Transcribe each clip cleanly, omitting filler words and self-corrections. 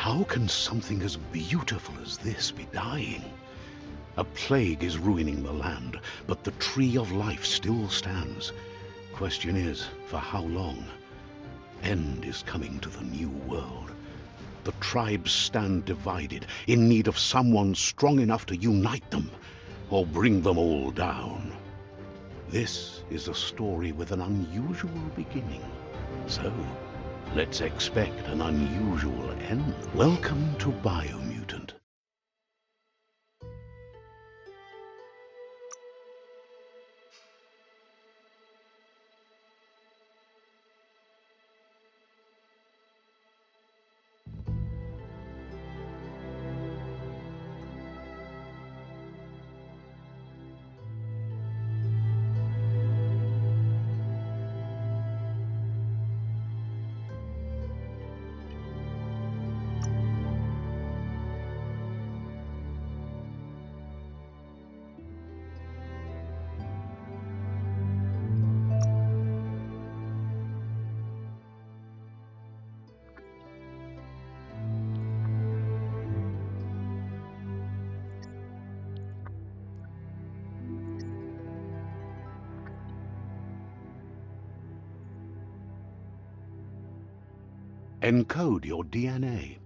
How can something as beautiful as this be dying? A plague is ruining the land, but the tree of life still stands. Question is, for how long? End is coming to the new world. The tribes stand divided, in need of someone strong enough to unite them, or bring them all down. This is a story with an unusual beginning. So, let's expect an unusual end. Welcome to Biomutant. Encode your DNA.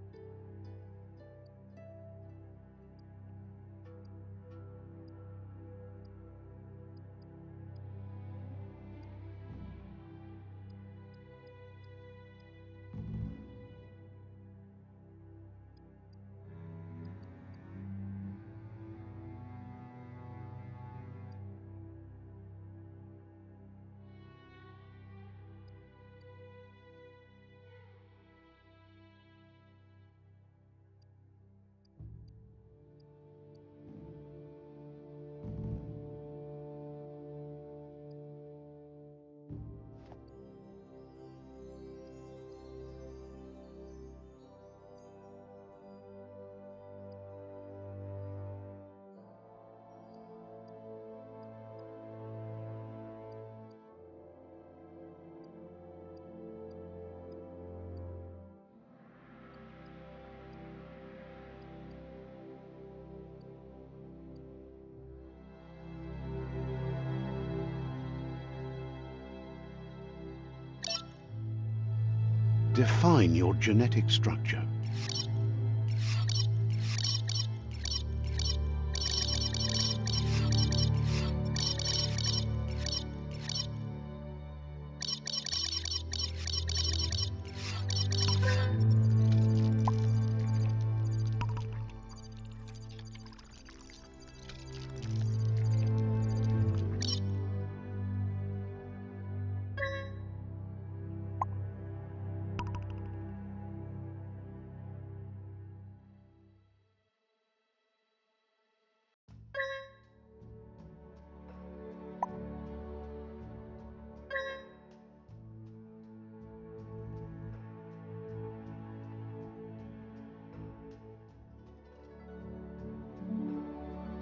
Define your genetic structure.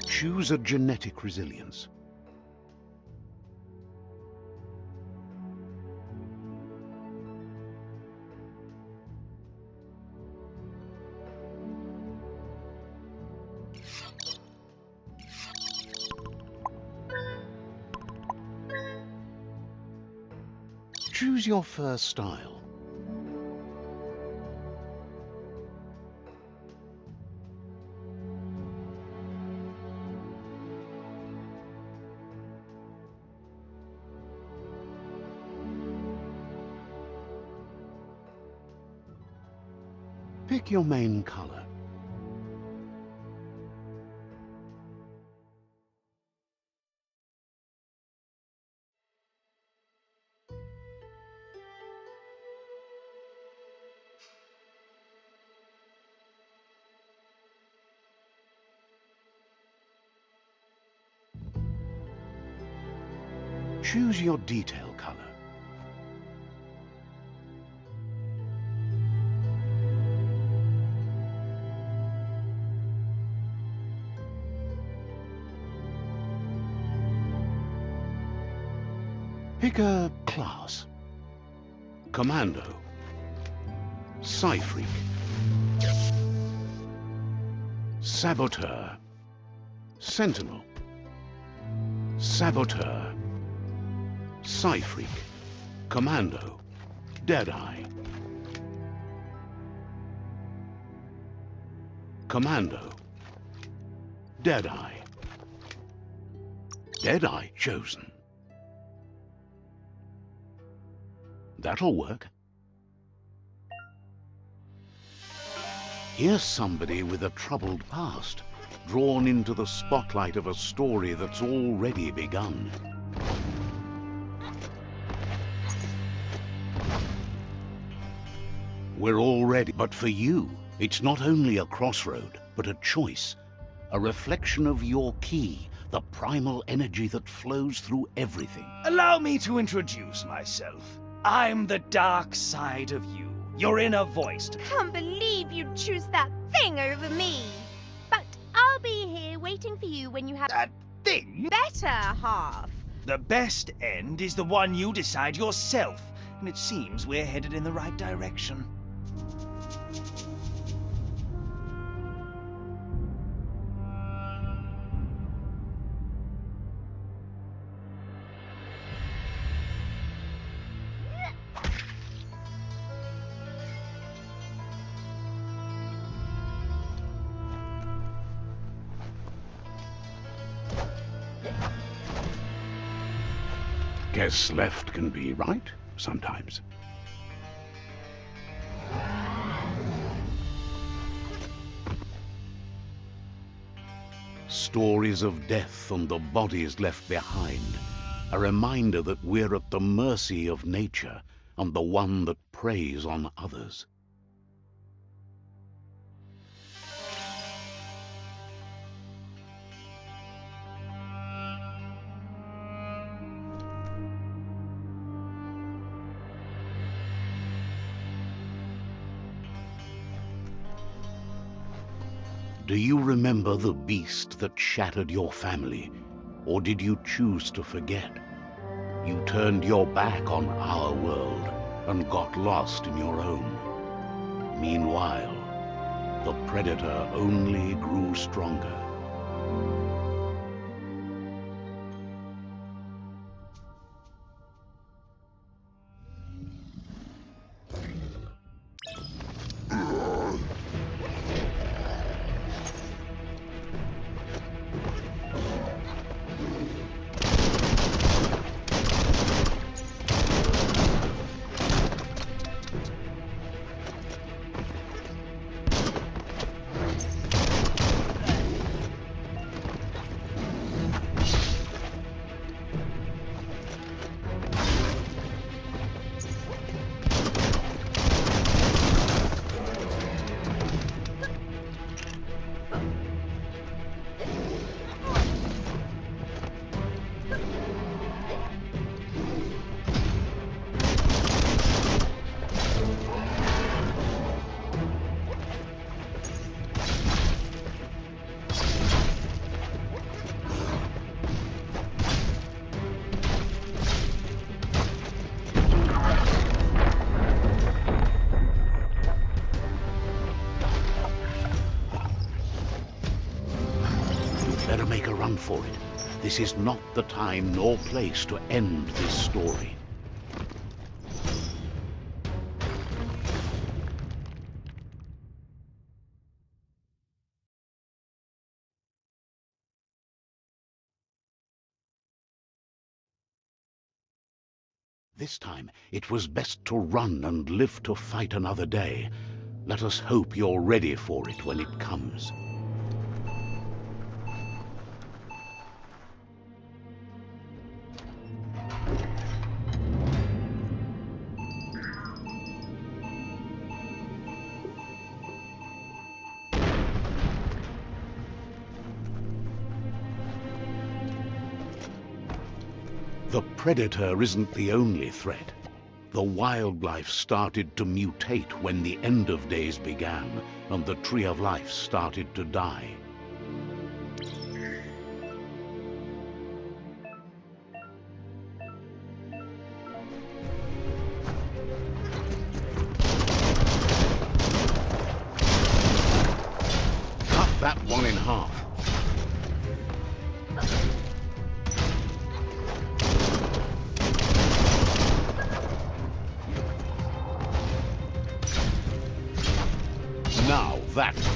Choose a genetic resilience. Choose your first style. Pick your main color. Choose your detail color. Pick a class. Commando. Psy-Freak. Saboteur. Sentinel. Saboteur. Psy-Freak. Commando. Deadeye. Commando. Deadeye. Deadeye chosen. That'll work. Here's somebody with a troubled past, drawn into the spotlight of a story that's already begun. We're all ready, but for you, it's not only a crossroad, but a choice, a reflection of your key, the primal energy that flows through everything. Allow me to introduce myself. I'm the dark side of you, your inner voice. Can't believe you'd choose that thing over me. But I'll be here waiting for you when you have That thing? better half. The best end is the one you decide yourself, and it seems we're headed in the right direction. Guess left can be right, sometimes. Stories of death and the bodies left behind. A reminder that we're at the mercy of nature and the one that preys on others. Do you remember the beast that shattered your family? Or did you choose to forget? You turned your back on our world and got lost in your own. Meanwhile, the predator only grew stronger. Better make a run for it. This is not the time nor place to end this story. This time, it was best to run and live to fight another day. Let us hope you're ready for it when it comes. The predator isn't the only threat. The wildlife started to mutate when the end of days began, and the tree of life started to die. Cut that one in half. Now that one.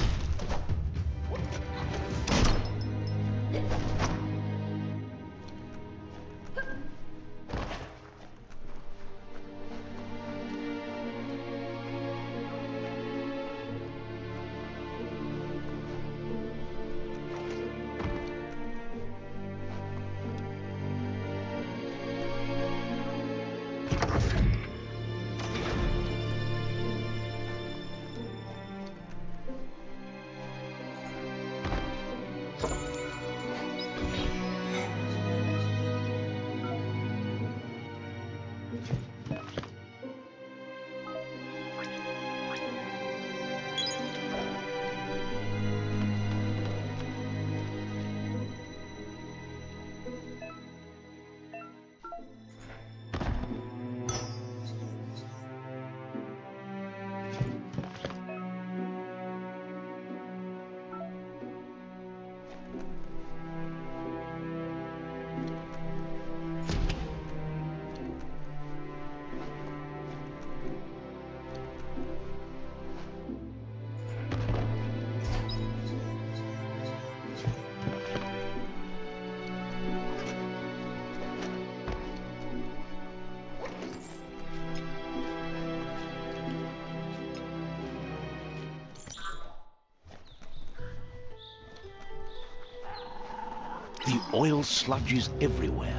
The oil sludges everywhere.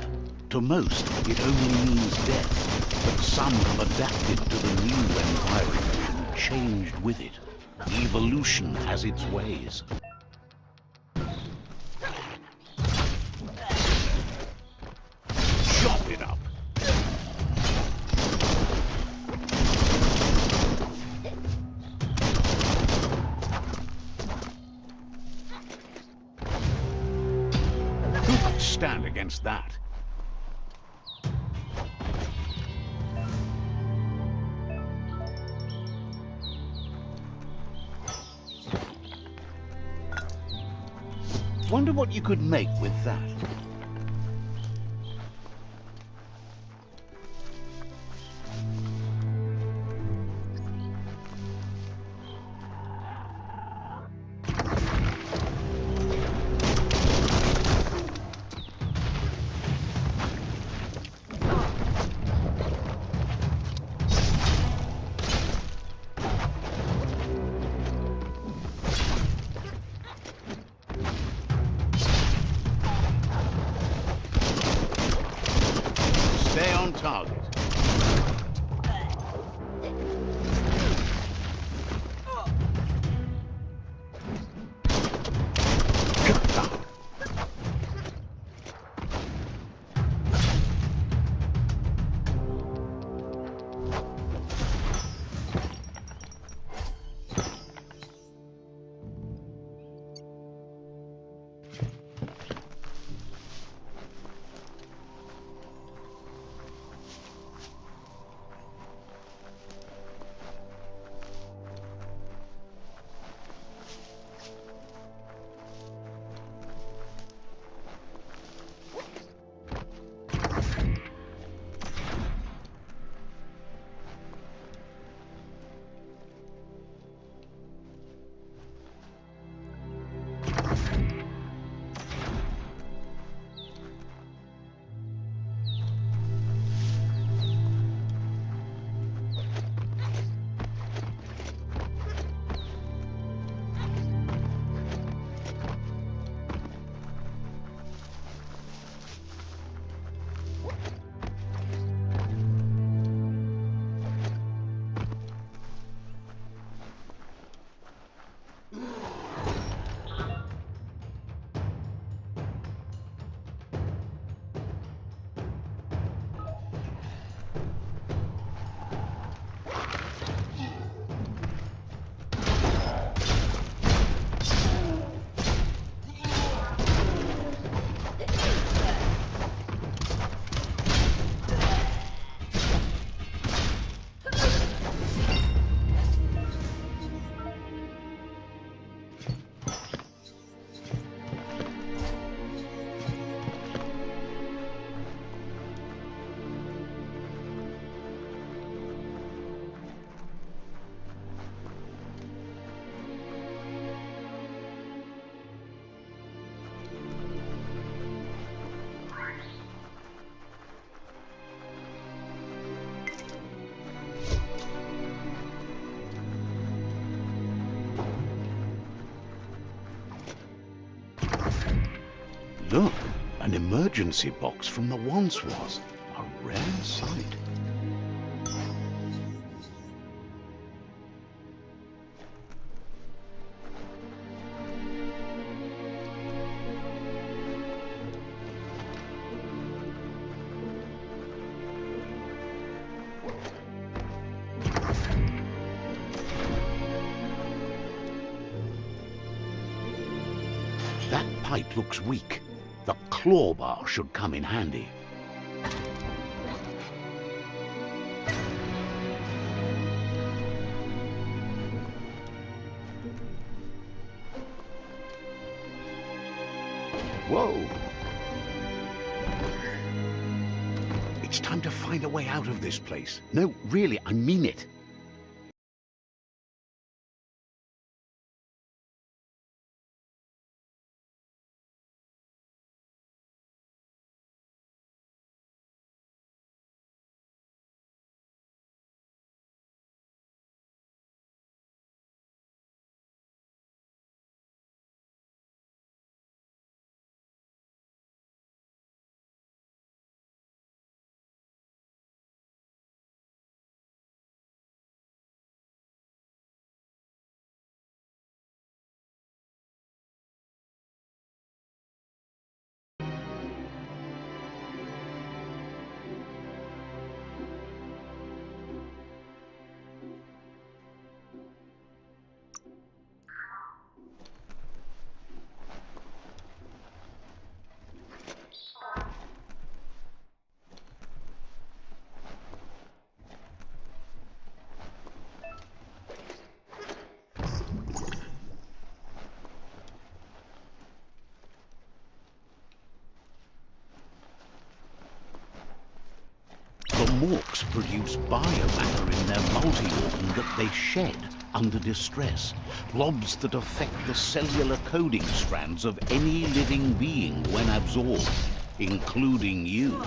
To most, it only means death, but some have adapted to the new environment and changed with it. Evolution has its ways. Chop it up! Who could stand against that? Wonder what you could make with that. Look, an emergency box from the once was. A rare sight. That pipe looks weak. The claw bar should come in handy. Whoa! It's time to find a way out of this place. No, really, I mean it. The Morks produce biomatter in their multi-organ that they shed under distress. Blobs that affect the cellular coding strands of any living being when absorbed, including you.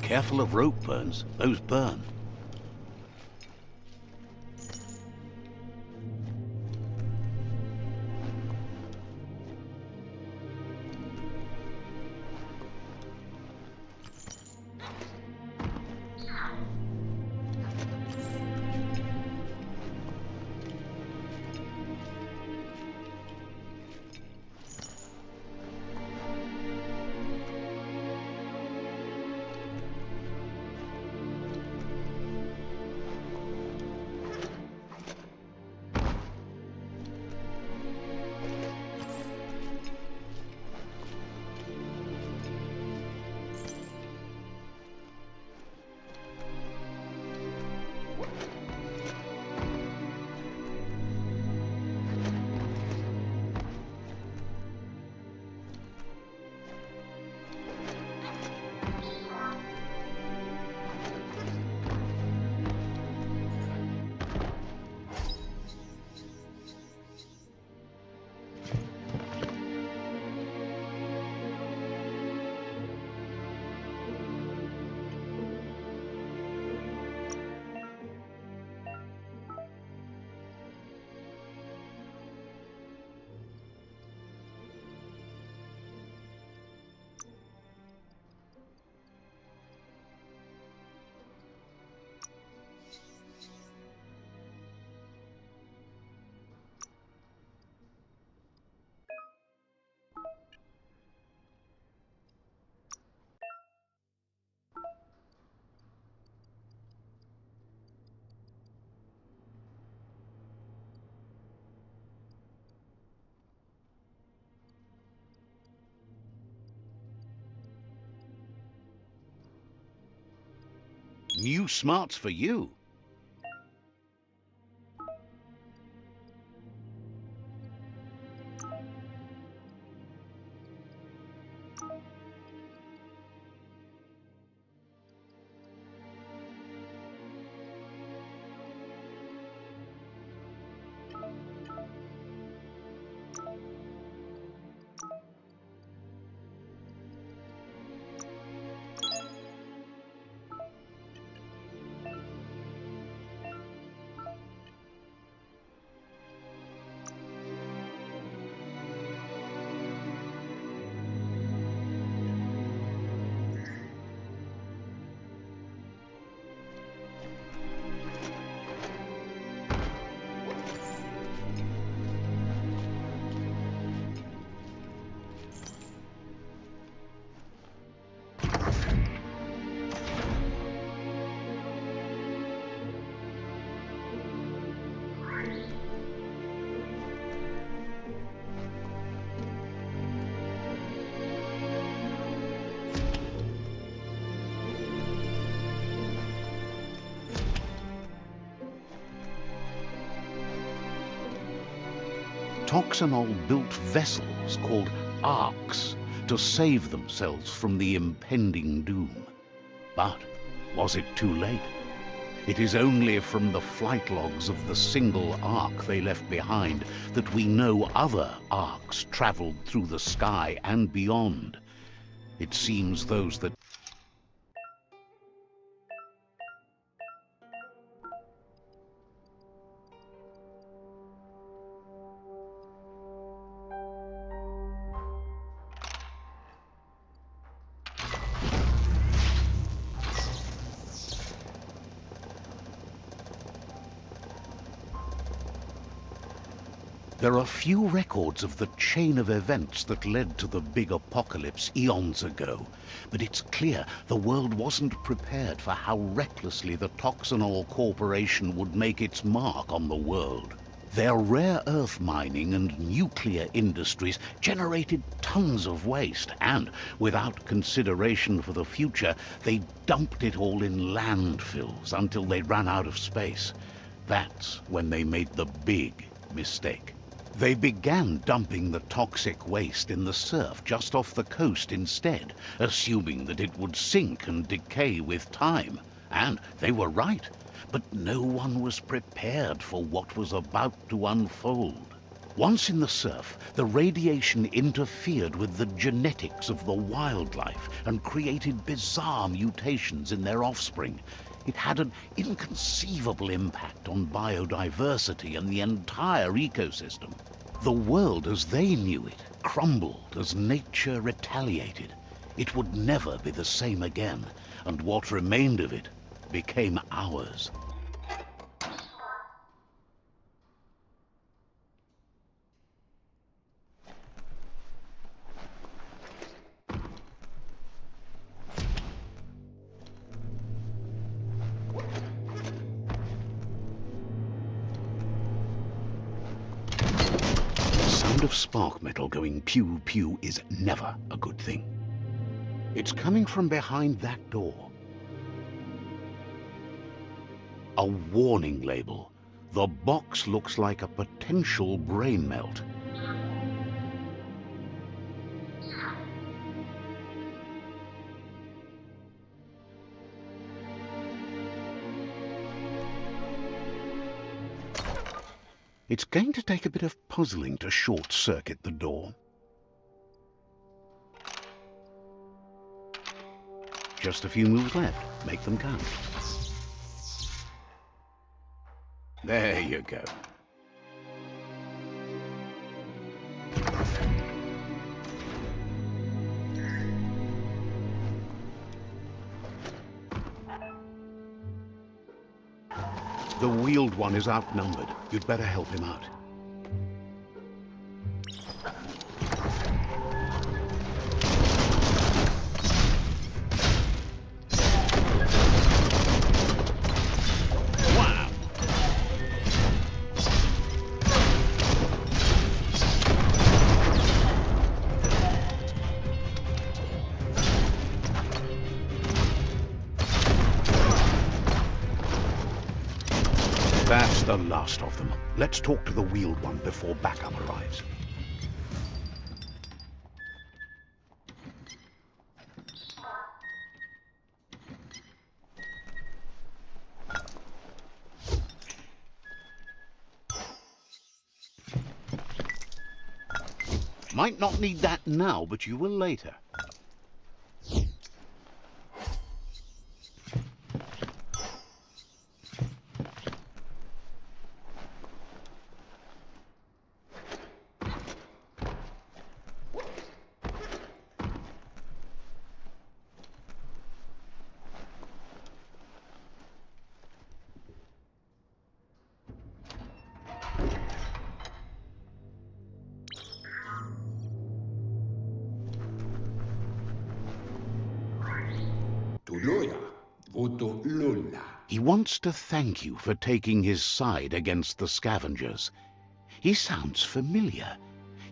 Careful of rope burns. Those burn. New smarts for you. Toxanol built vessels called arks to save themselves from the impending doom. But was it too late? It is only from the flight logs of the single ark they left behind that we know other arks traveled through the sky and beyond. It seems those that there are few records of the chain of events that led to the big apocalypse eons ago, but it's clear the world wasn't prepared for how recklessly the Toxanol Corporation would make its mark on the world. Their rare earth mining and nuclear industries generated tons of waste, and without consideration for the future, they dumped it all in landfills until they ran out of space. That's when they made the big mistake. They began dumping the toxic waste in the surf just off the coast instead, assuming that it would sink and decay with time. And they were right, but no one was prepared for what was about to unfold. Once in the surf, the radiation interfered with the genetics of the wildlife and created bizarre mutations in their offspring. It had an inconceivable impact on biodiversity and the entire ecosystem. The world as they knew it crumbled as nature retaliated. It would never be the same again, and what remained of it became ours. Of spark metal going pew pew is never a good thing. It's coming from behind that door. A warning label. The box looks like a potential brain melt. It's going to take a bit of puzzling to short-circuit the door. Just a few moves left. Make them count. There you go. The wheeled one is outnumbered. You'd better help him out. Wow! That's the last of them. Let's talk to the wheeled one before backup arrives. Might not need that now, but you will later. He wants to thank you for taking his side against the scavengers. He sounds familiar.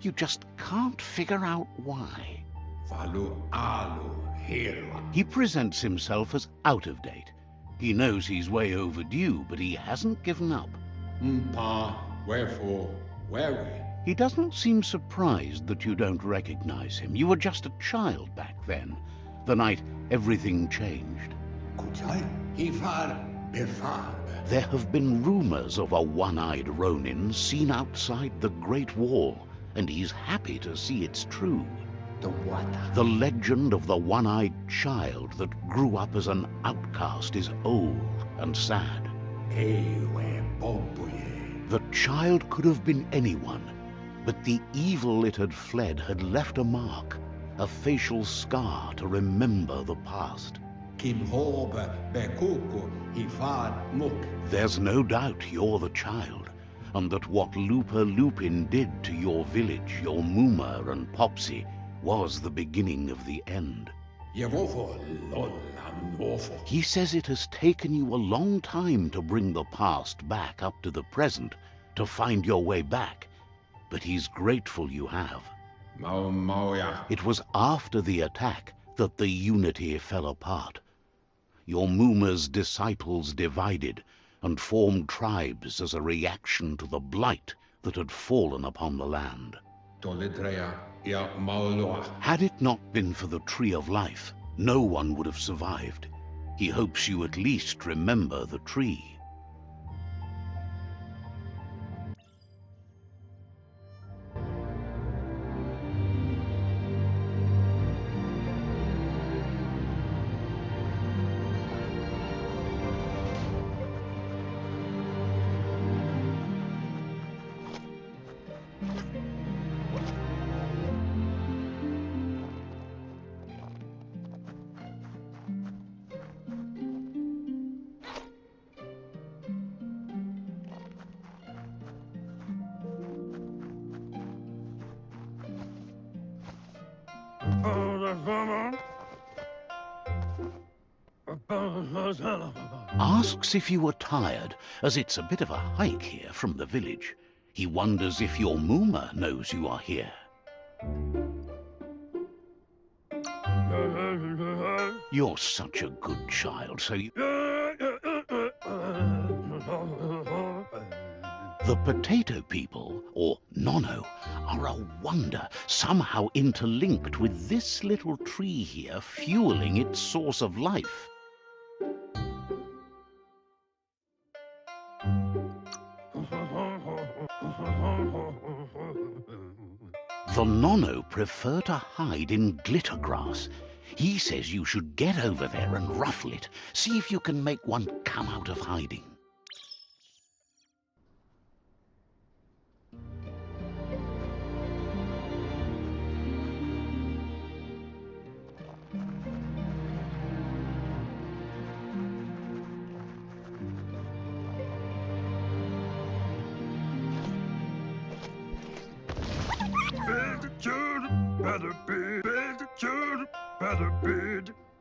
You just can't figure out why. He presents himself as out of date. He knows he's way overdue, but he hasn't given up. Wherefore, wary. He doesn't seem surprised that you don't recognize him. You were just a child back then, the night everything changed. There have been rumors of a one-eyed Ronin seen outside the Great Wall, and he's happy to see it's true. The legend of the one-eyed child that grew up as an outcast is old and sad. The child could have been anyone, but the evil it had fled had left a mark, a facial scar to remember the past. There's no doubt you're the child, and that what Lupa Lupin did to your village, your Muma and Popsy, was the beginning of the end. He says it has taken you a long time to bring the past back up to the present, to find your way back, but he's grateful you have. It was after the attack that the unity fell apart. Your Muma's disciples divided and formed tribes as a reaction to the blight that had fallen upon the land. Had it not been for the Tree of Life, no one would have survived. He hopes you at least remember the tree. Asks if you are tired, as it's a bit of a hike here from the village. He wonders if your Muma knows you are here. You're such a good child, so you... The potato people, or Nono, are a wonder, somehow interlinked with this little tree here, fueling its source of life. The Nono prefer to hide in glitter grass. He says you should get over there and ruffle it. See if you can make one come out of hiding.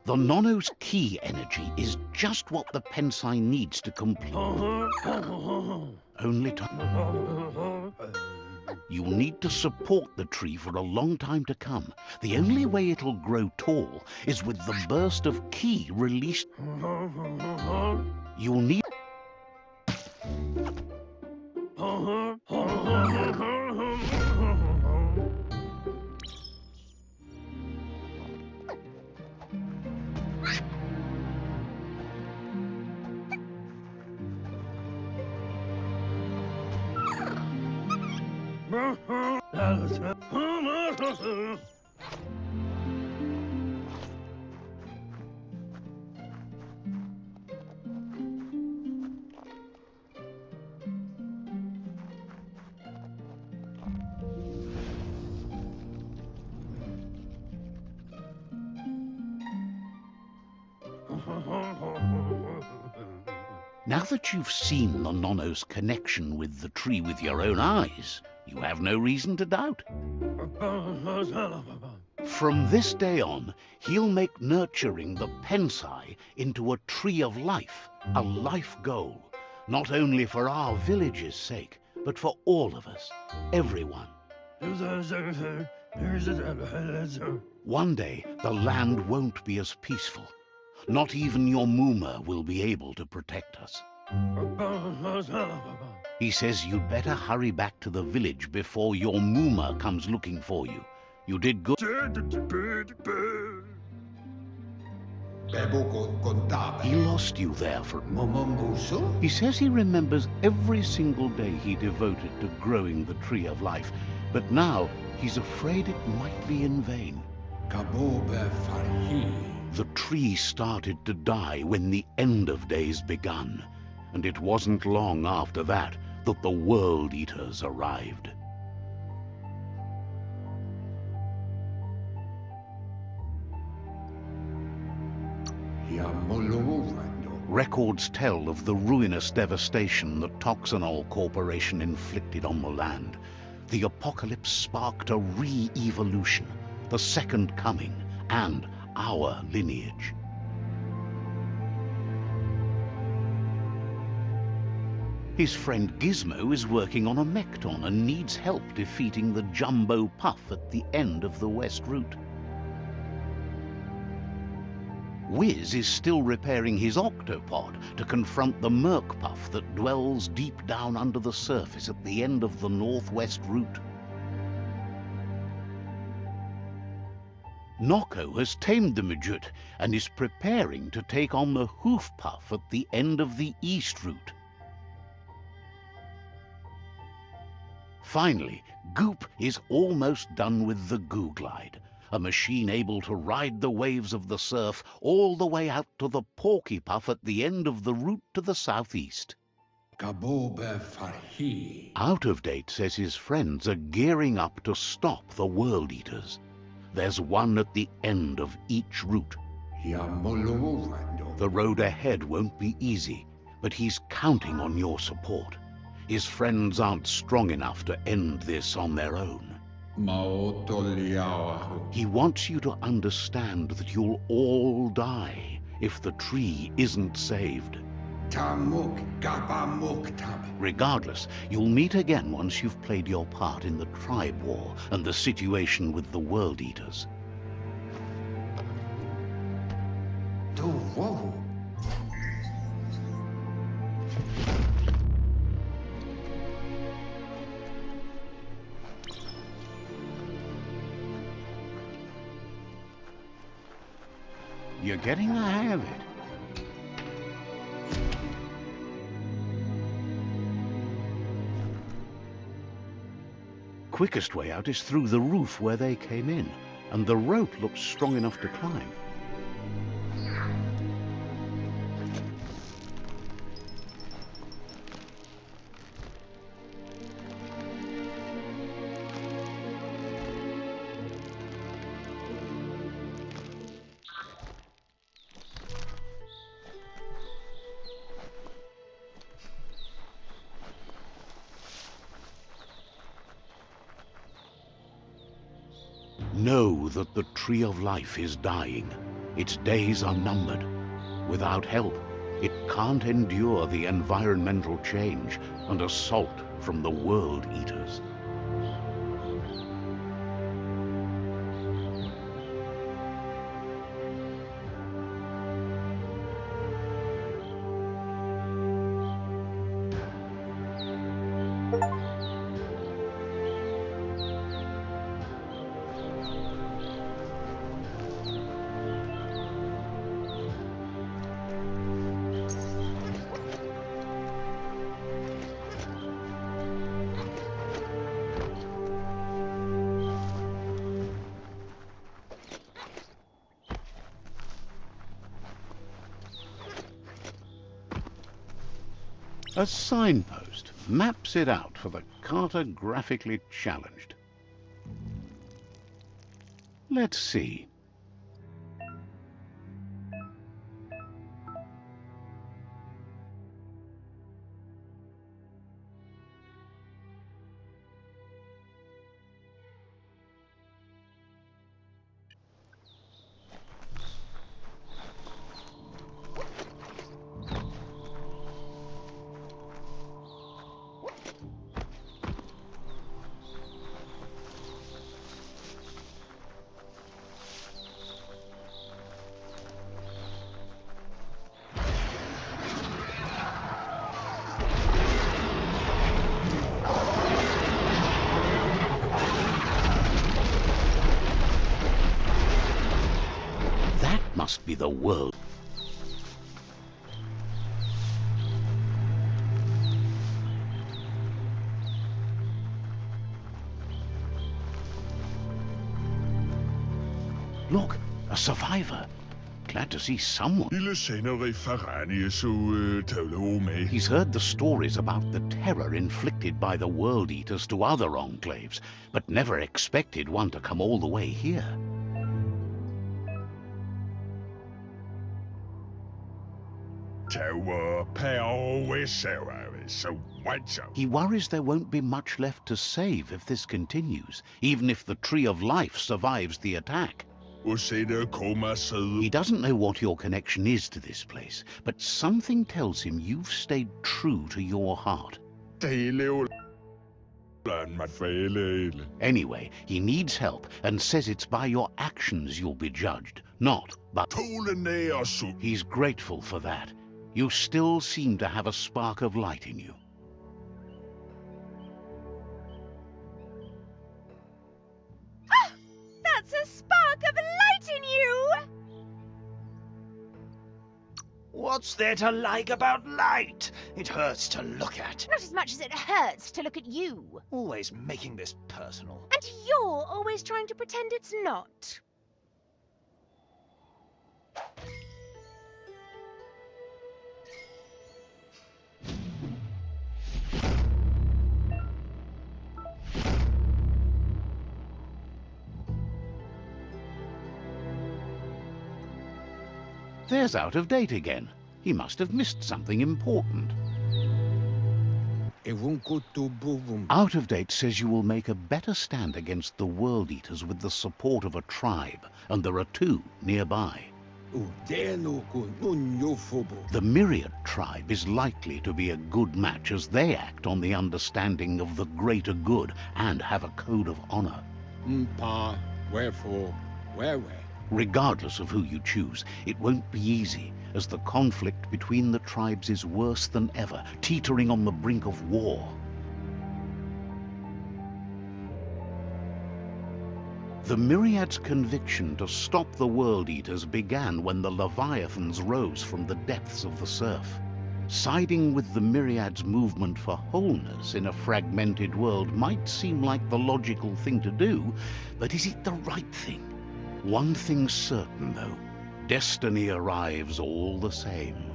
The Nono's key energy is just what the Pensai needs to complete. Only to... You'll need to support the tree for a long time to come. The only way it'll grow tall is with the burst of ki released. You'll need... Now that you've seen the Nono's connection with the tree with your own eyes, you have no reason to doubt. From this day on, he'll make nurturing the Pensai into a tree of life, a life goal, not only for our village's sake, but for all of us, everyone. One day, the land won't be as peaceful. Not even your Muma will be able to protect us. He says you'd better hurry back to the village before your Mooma comes looking for you. You did good. He lost you there for... He says he remembers every single day he devoted to growing the Tree of Life, but now he's afraid it might be in vain. The tree started to die when the end of days begun, and it wasn't long after that that the World Eaters arrived. Records tell of the ruinous devastation the Toxanol Corporation inflicted on the land. The apocalypse sparked a re-evolution, the Second Coming, and our lineage. His friend Gizmo is working on a Mekton and needs help defeating the Jumbo Puff at the end of the West Route. Wiz is still repairing his octopod to confront the Merc Puff that dwells deep down under the surface at the end of the Northwest Route. Nocco has tamed the Midget and is preparing to take on the Hoof Puff at the end of the East Route. Finally, Goop is almost done with the Googlide, a machine able to ride the waves of the surf all the way out to the Porky Puff at the end of the route to the southeast. Out of Date says his friends are gearing up to stop the World Eaters. There's one at the end of each route. The road ahead won't be easy, but he's counting on your support. His friends aren't strong enough to end this on their own. He wants you to understand that you'll all die if the tree isn't saved. Regardless, you'll meet again once you've played your part in the tribe war and the situation with the World Eaters. You're getting the hang of it. Quickest way out is through the roof where they came in, and the rope looks strong enough to climb. Know that the Tree of Life is dying. Its days are numbered. Without help, it can't endure the environmental change and assault from the World Eaters. A signpost maps it out for the cartographically challenged. Let's see. be the world. Look, a survivor. Glad to see someone. He's heard the stories about the terror inflicted by the World Eaters to other enclaves, but never expected one to come all the way here. He worries there won't be much left to save if this continues, even if the Tree of Life survives the attack. He doesn't know what your connection is to this place, but something tells him you've stayed true to your heart. Anyway, he needs help and says it's by your actions you'll be judged, not by... He's grateful for that. You still seem to have a spark of light in you. That's a spark of light in you! What's there to like about light? It hurts to look at. Not as much as it hurts to look at you. Always making this personal. And you're always trying to pretend it's not. There's Out of Date again. He must have missed something important. Out of Date says you will make a better stand against the World Eaters with the support of a tribe, and there are 2 nearby. The Myriad tribe is likely to be a good match as they act on the understanding of the greater good and have a code of honor. Wherefore, where? Regardless of who you choose, it won't be easy, as the conflict between the tribes is worse than ever, teetering on the brink of war. The Myriad's conviction to stop the World Eaters began when the Leviathans rose from the depths of the surf. Siding with the Myriad's movement for wholeness in a fragmented world might seem like the logical thing to do, but is it the right thing? One thing's certain, though. Destiny arrives all the same.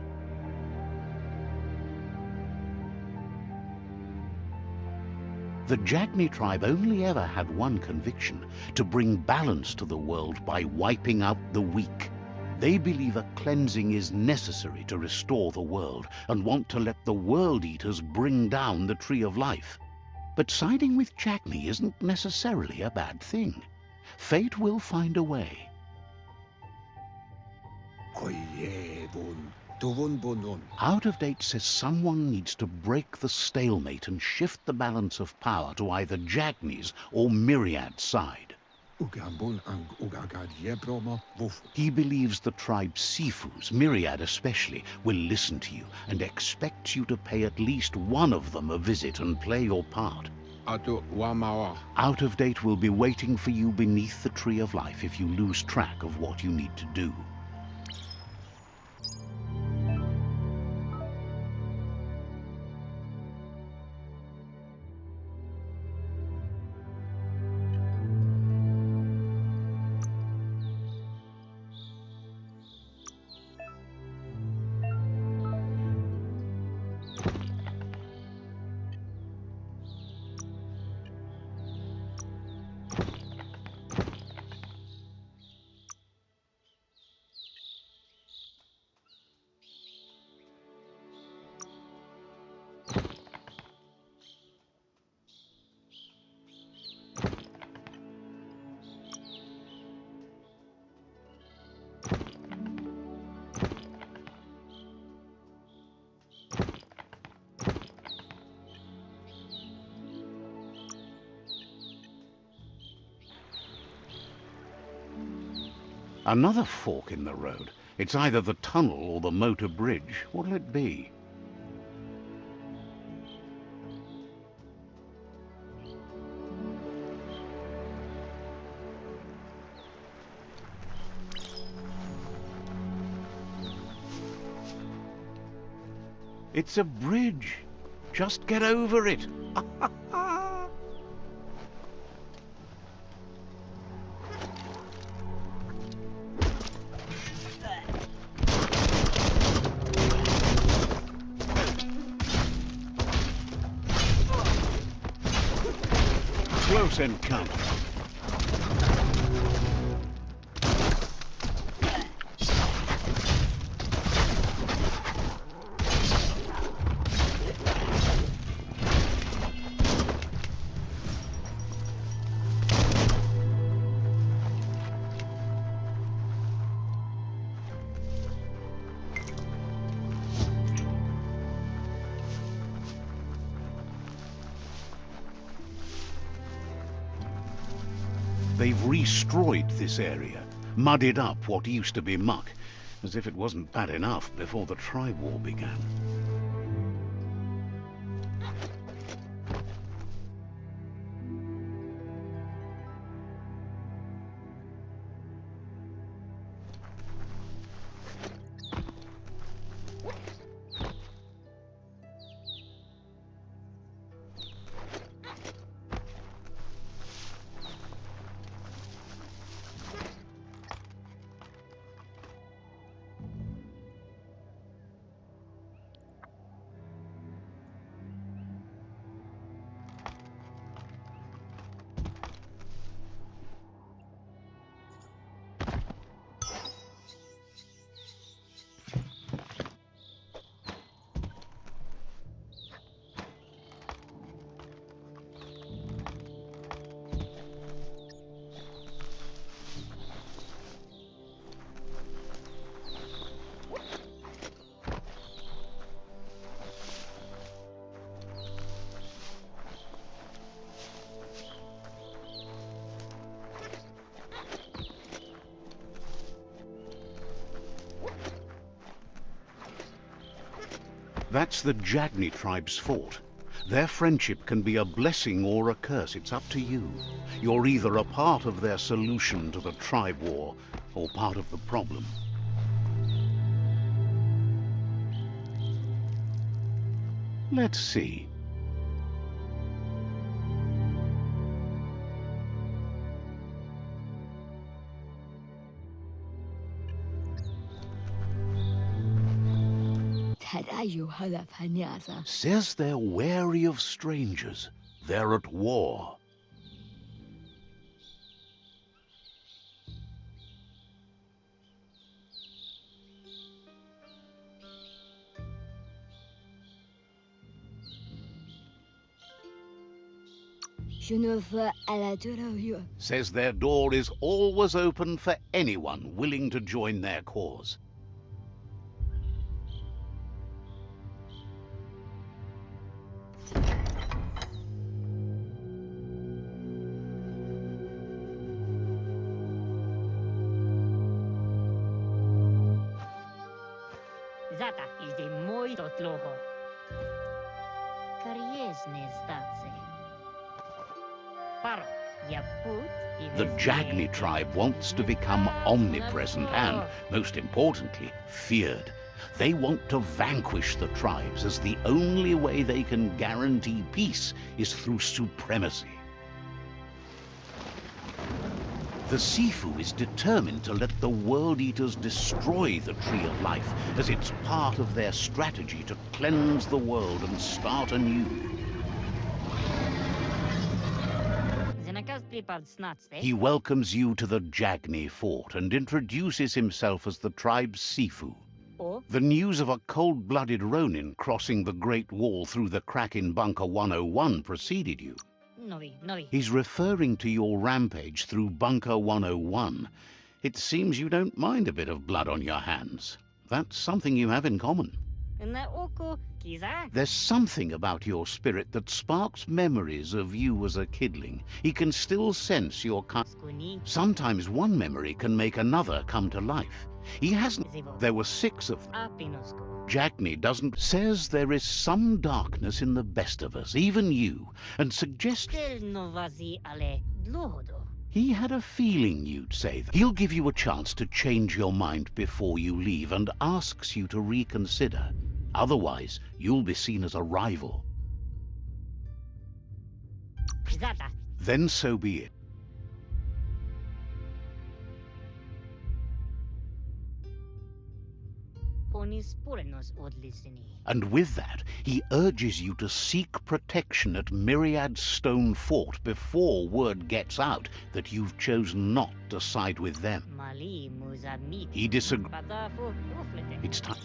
The Jagni tribe only ever had one conviction: to bring balance to the world by wiping out the weak. They believe a cleansing is necessary to restore the world, and want to let the World Eaters bring down the Tree of Life. But siding with Jagni isn't necessarily a bad thing. Fate will find a way. Out of Date says someone needs to break the stalemate and shift the balance of power to either Jagni's or Myriad's side. He believes the tribe's Sifus, Myriad especially, will listen to you and expects you to pay at least one of them a visit and play your part. Out of Date will be waiting for you beneath the Tree of Life if you lose track of what you need to do. Another fork in the road. It's either the tunnel or the motor bridge. What'll it be? It's a bridge. Just get over it. Close encounter. They've restroyed this area, muddied up what used to be muck, as if it wasn't bad enough before the tribe war began. That's the Jagni tribe's fort. Their friendship can be a blessing or a curse. It's up to you. You're either a part of their solution to the tribe war or part of the problem. Let's see. Says they're wary of strangers. They're at war. Says their door is always open for anyone willing to join their cause. The Jagni tribe wants to become omnipresent and, most importantly, feared. They want to vanquish the tribes, as the only way they can guarantee peace is through supremacy. The Sifu is determined to let the World Eaters destroy the Tree of Life, as it's part of their strategy to cleanse the world and start anew. He welcomes you to the Jagni fort and introduces himself as the tribe's Sifu. The news of a cold-blooded Ronin crossing the Great Wall through the crack in Bunker 101 preceded you. He's referring to your rampage through Bunker 101. It seems you don't mind a bit of blood on your hands. That's something you have in common. There's something about your spirit that sparks memories of you as a kidling. He can still sense your Sometimes one memory can make another come to life. He hasn't. There were 6 of them. Jagni doesn't. Says there is some darkness in the best of us, even you, and suggests he had a feeling you'd say that. He'll give you a chance to change your mind before you leave and asks you to reconsider. Otherwise, you'll be seen as a rival. Then so be it. And with that, he urges you to seek protection at Myriad's stone fort before word gets out that you've chosen not to side with them. He disagrees. It's time.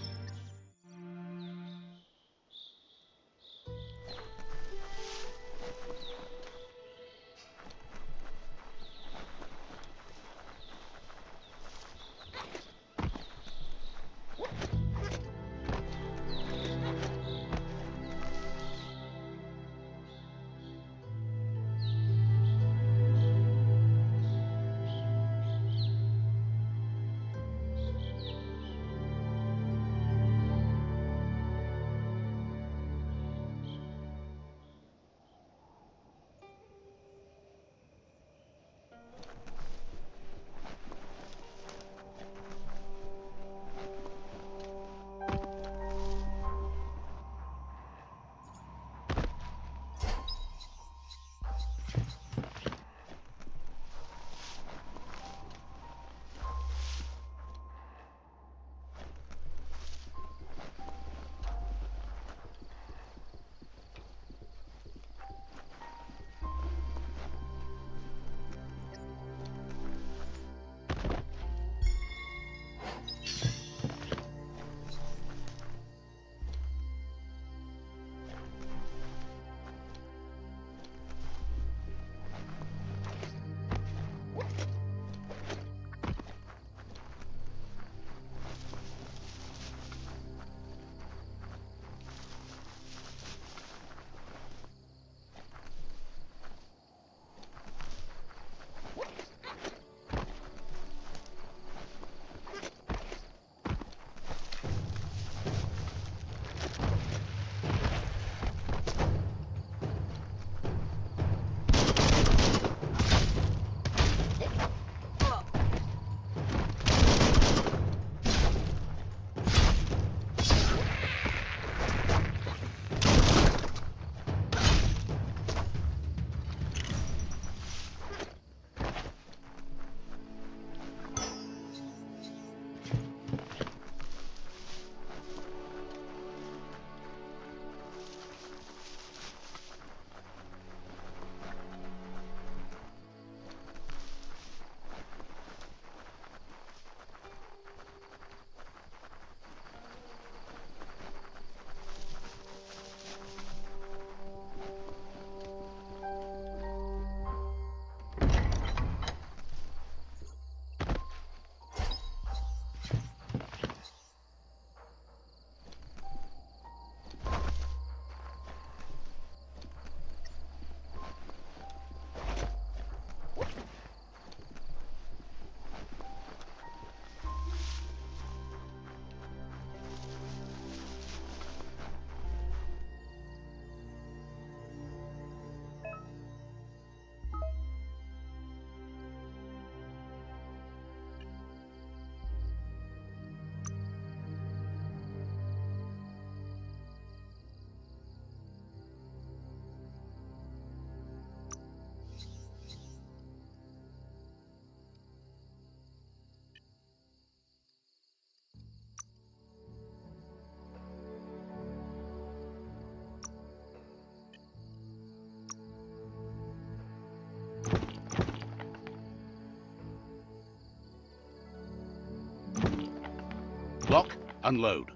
Lock, unload.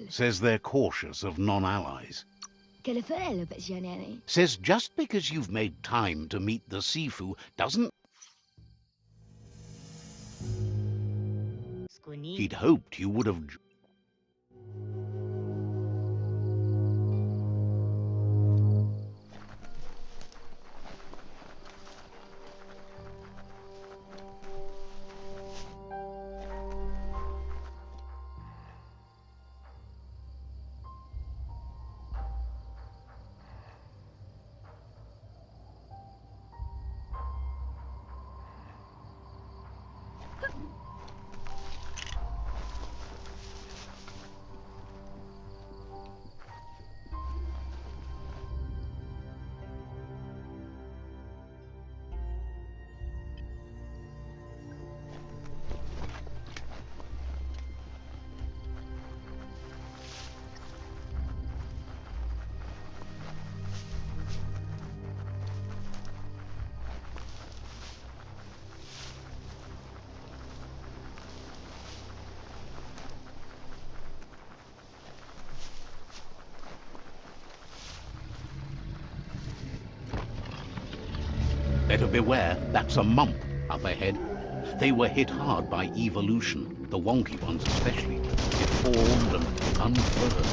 Says they're cautious of non-allies. Says just because you've made time to meet the Sifu doesn't... He'd hoped you would have... Better beware, that's a mump up ahead. They were hit hard by evolution, the wonky ones especially, deformed and unfurled.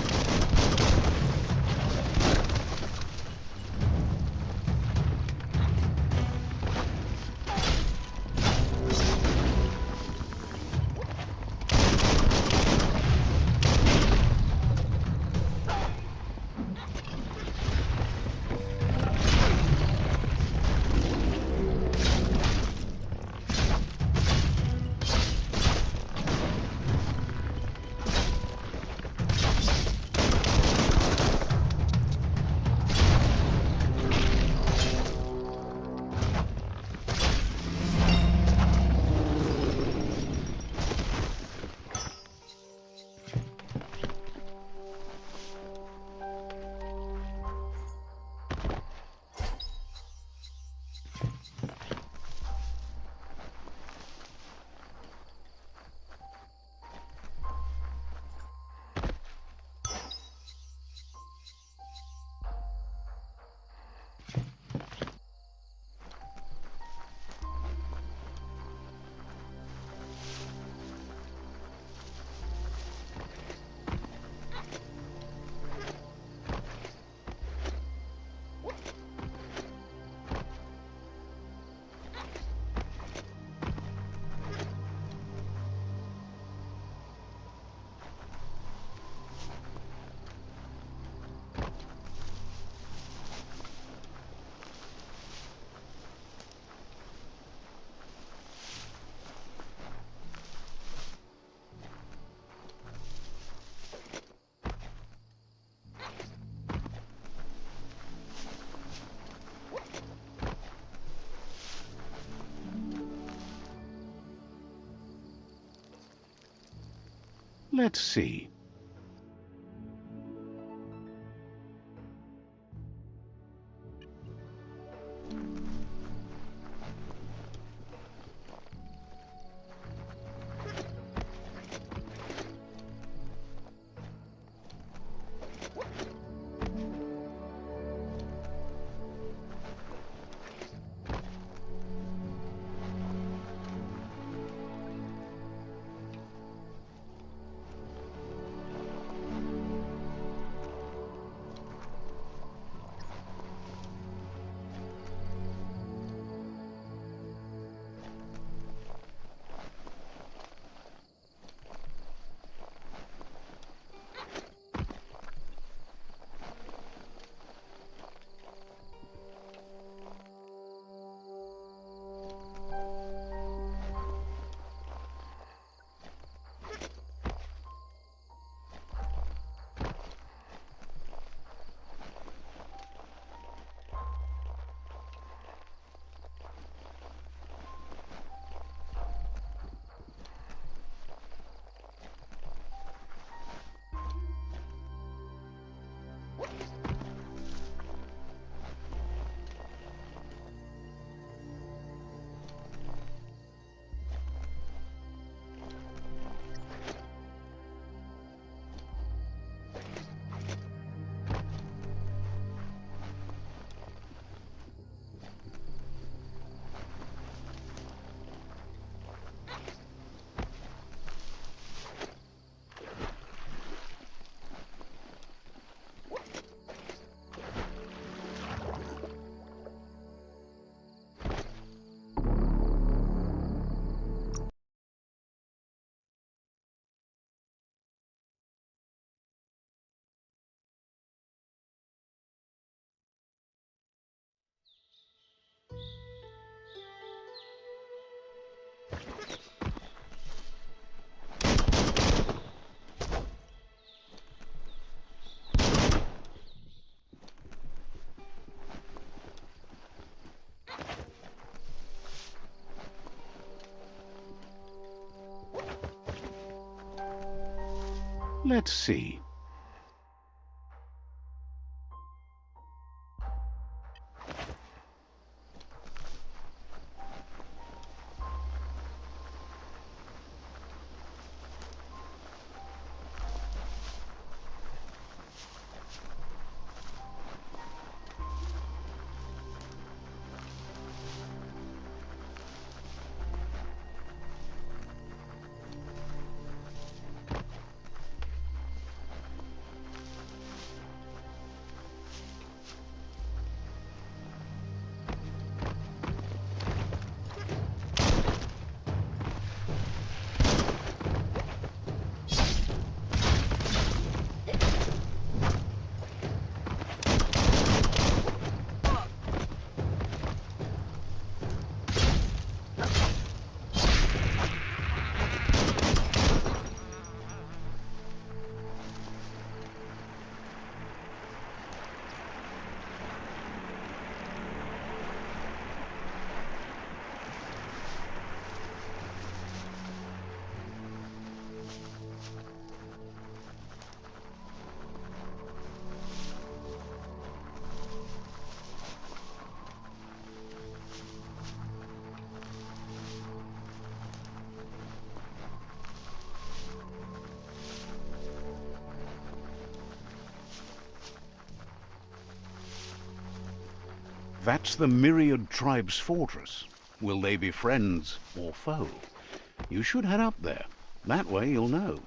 Let's see. Let's see. That's the Myriad Tribe's fortress. Will they be friends or foe? You should head up there. That way you'll know.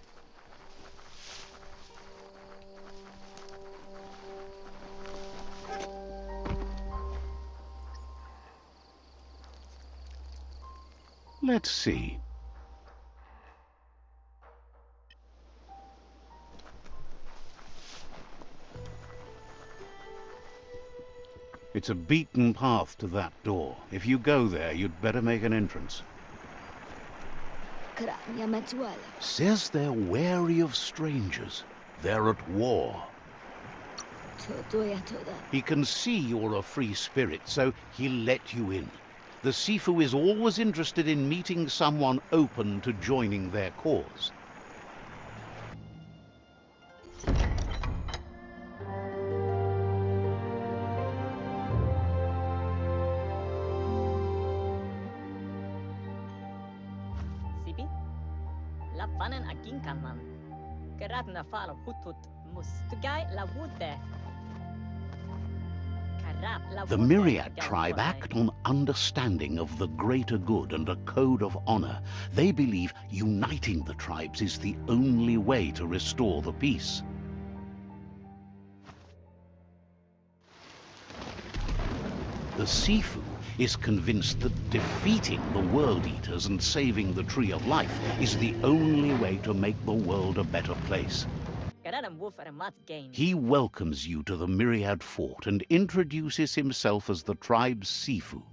Let's see. It's a beaten path to that door. If you go there, you'd better make an entrance. Says they're wary of strangers. They're at war. He can see you're a free spirit, so he'll let you in. The Sifu is always interested in meeting someone open to joining their cause. The Myriad tribe act on understanding of the greater good and a code of honor. They believe uniting the tribes is the only way to restore the peace. The Sifu is convinced that defeating the World Eaters and saving the Tree of Life is the only way to make the world a better place. He welcomes you to the Myriad Fort and introduces himself as the tribe's Sifu.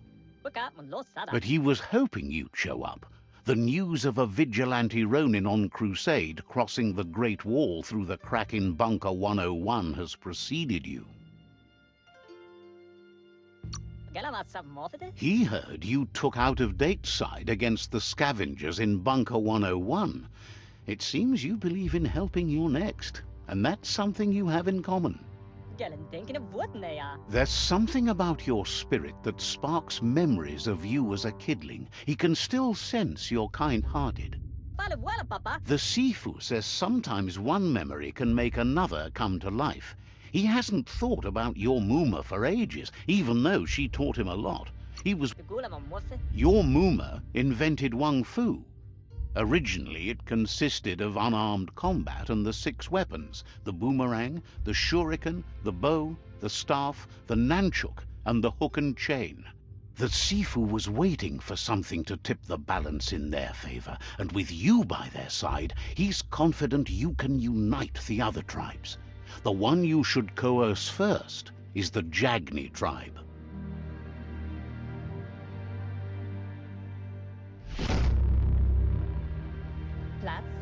But he was hoping you'd show up. The news of a vigilante Ronin on crusade crossing the Great Wall through the crack in Bunker 101 has preceded you. He heard you took out-of-date side against the scavengers in Bunker 101. It seems you believe in helping your next, and that's something you have in common. There's something about your spirit that sparks memories of you as a kidling. He can still sense you're kind-hearted. The Sifu says sometimes one memory can make another come to life. He hasn't thought about your Muma for ages, even though she taught him a lot. Your Muma invented Wung Fu. Originally, it consisted of unarmed combat and the 6 weapons: the boomerang, the shuriken, the bow, the staff, the nunchuk, and the hook and chain. The Sifu was waiting for something to tip the balance in their favor, and with you by their side, he's confident you can unite the other tribes. The one you should coerce first is the Jagni tribe.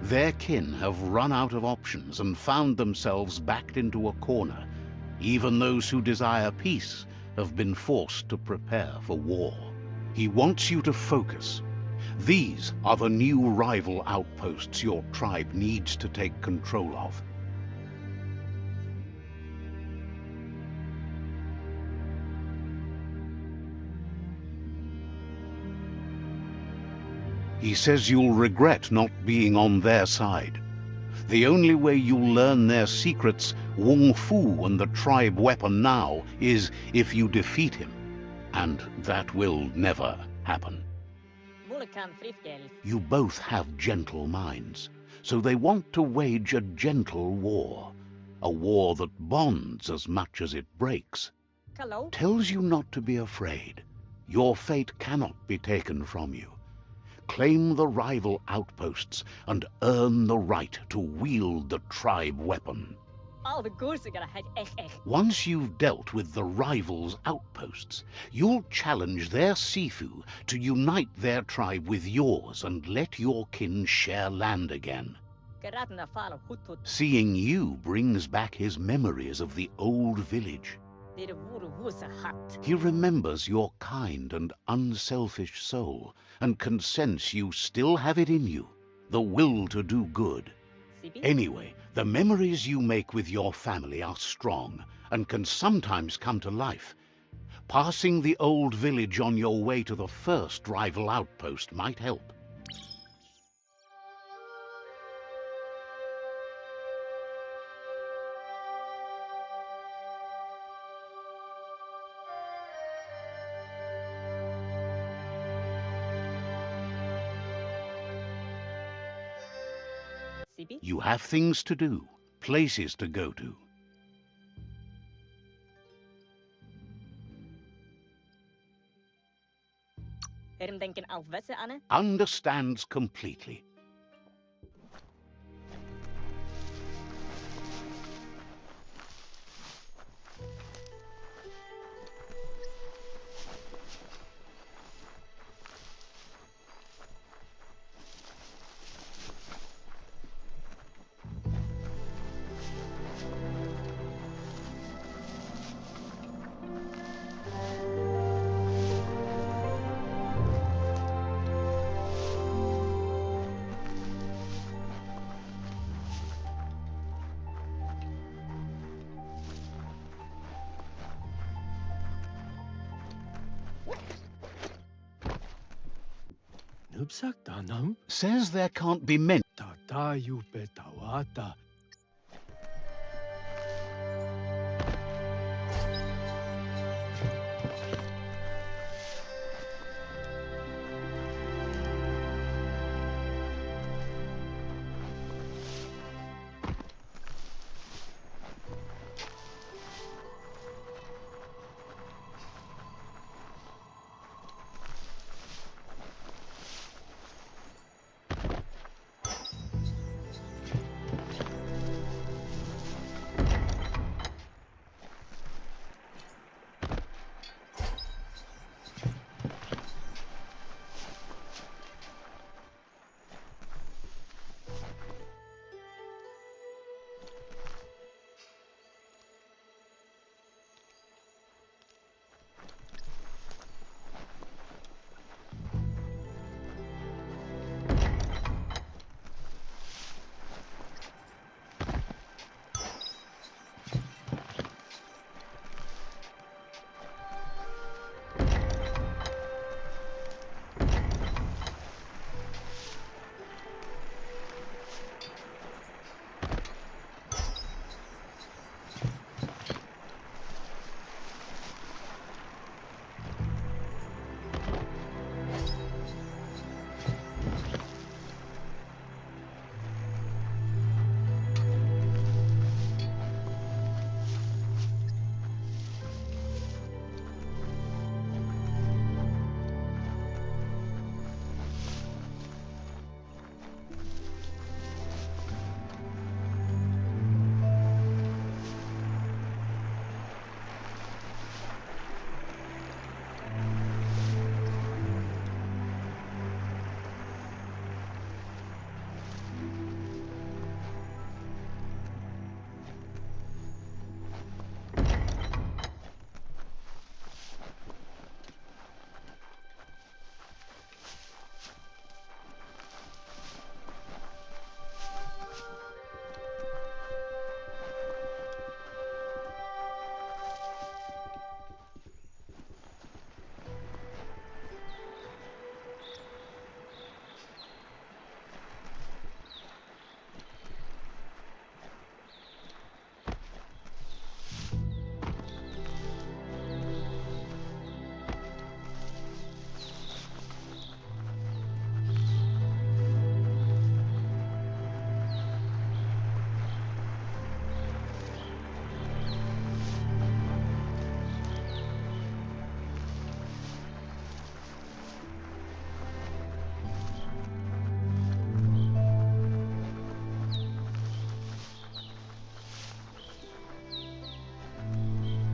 Their kin have run out of options and found themselves backed into a corner. Even those who desire peace have been forced to prepare for war. He wants you to focus. These are the new rival outposts your tribe needs to take control of. He says you'll regret not being on their side. The only way you'll learn their secrets, Wung Fu and the tribe weapon now, is if you defeat him. And that will never happen. You both have gentle minds, so they want to wage a gentle war. A war that bonds as much as it breaks. Tells you not to be afraid. Your fate cannot be taken from you. Claim the rival outposts and earn the right to wield the tribe weapon. Once you've dealt with the rivals' outposts, you'll challenge their Sifu to unite their tribe with yours and let your kin share land again. Seeing you brings back his memories of the old village. He remembers your kind and unselfish soul, and can sense you still have it in you, the will to do good. Anyway, the memories you make with your family are strong, and can sometimes come to life. Passing the old village on your way to the first rival outpost might help. You have things to do, places to go to. Understands completely. Says there can't be many.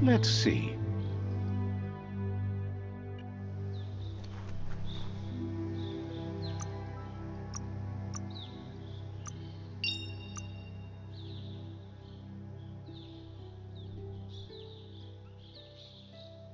Let's see.